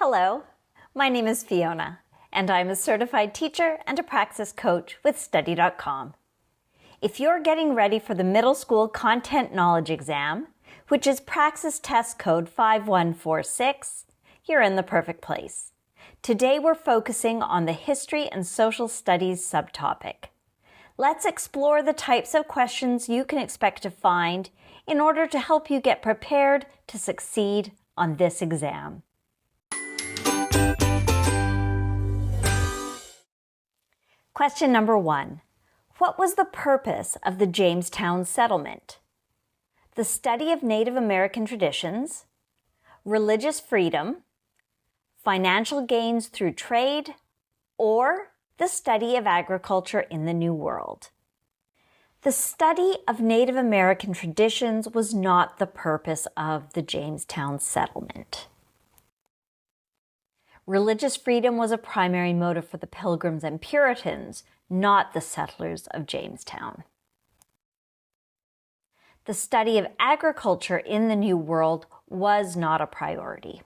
Hello, my name is Fiona, and I'm a certified teacher and a Praxis coach with Study.com. If you're getting ready for the middle school content knowledge exam, which is Praxis test code 5146, you're in the perfect place. Today we're focusing on the history and social studies subtopic. Let's explore the types of questions you can expect to find in order to help you get prepared to succeed on this exam. Question number 1. What was the purpose of the Jamestown settlement? The study of Native American traditions, religious freedom, financial gains through trade, or the study of agriculture in the New World. The study of Native American traditions was not the purpose of the Jamestown settlement. Religious freedom was a primary motive for the Pilgrims and Puritans, not the settlers of Jamestown. The study of agriculture in the New World was not a priority.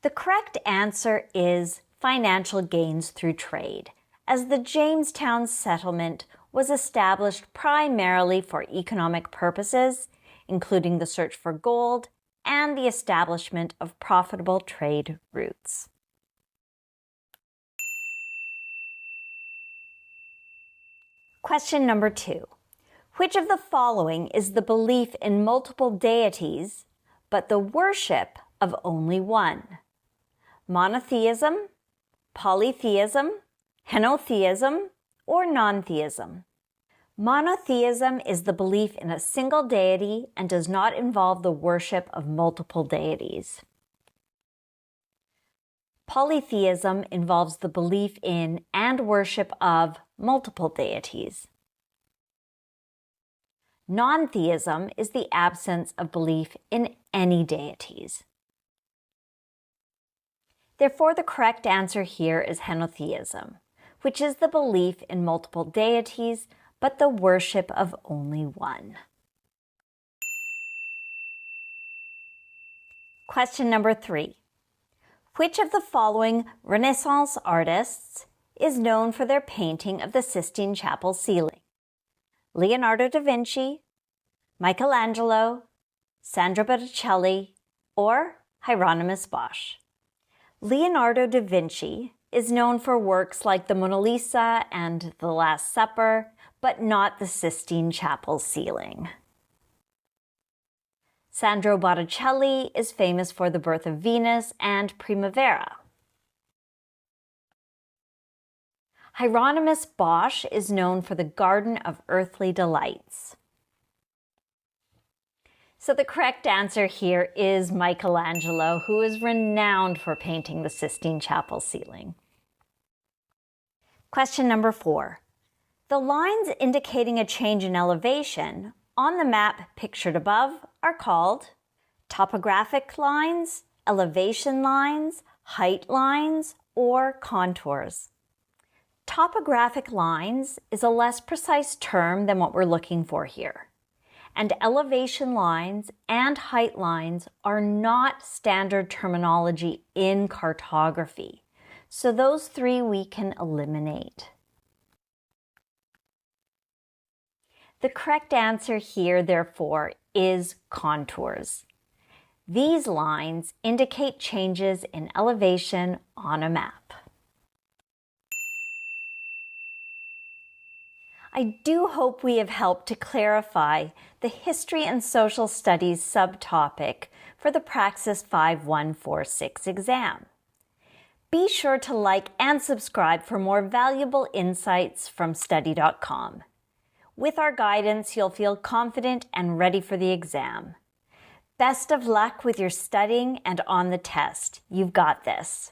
The correct answer is financial gains through trade, as the Jamestown settlement was established primarily for economic purposes, including the search for gold and the establishment of profitable trade routes. Question number 2. Which of the following is the belief in multiple deities, but the worship of only one? Monotheism, polytheism, henotheism, or non-theism? Monotheism is the belief in a single deity and does not involve the worship of multiple deities. Polytheism involves the belief in and worship of multiple deities. Non-theism is the absence of belief in any deities. Therefore, the correct answer here is henotheism, which is the belief in multiple deities, but the worship of only one. Question number 3. Which of the following Renaissance artists is known for their painting of the Sistine Chapel ceiling? Leonardo da Vinci, Michelangelo, Sandro Botticelli, or Hieronymus Bosch? Leonardo da Vinci is known for works like the Mona Lisa and the Last Supper, but not the Sistine Chapel ceiling. Sandro Botticelli is famous for The Birth of Venus and Primavera. Hieronymus Bosch is known for the Garden of Earthly Delights. So the correct answer here is Michelangelo, who is renowned for painting the Sistine Chapel ceiling. Question number 4. The lines indicating a change in elevation on the map pictured above are called topographic lines, elevation lines, height lines, or contours. Topographic lines is a less precise term than what we're looking for here. And elevation lines and height lines are not standard terminology in cartography. So those 3 we can eliminate. The correct answer here, therefore, is contours. These lines indicate changes in elevation on a map. I do hope we have helped to clarify the History and Social Studies subtopic for the Praxis 5146 exam. Be sure to like and subscribe for more valuable insights from Study.com. With our guidance, you'll feel confident and ready for the exam. Best of luck with your studying and on the test. You've got this.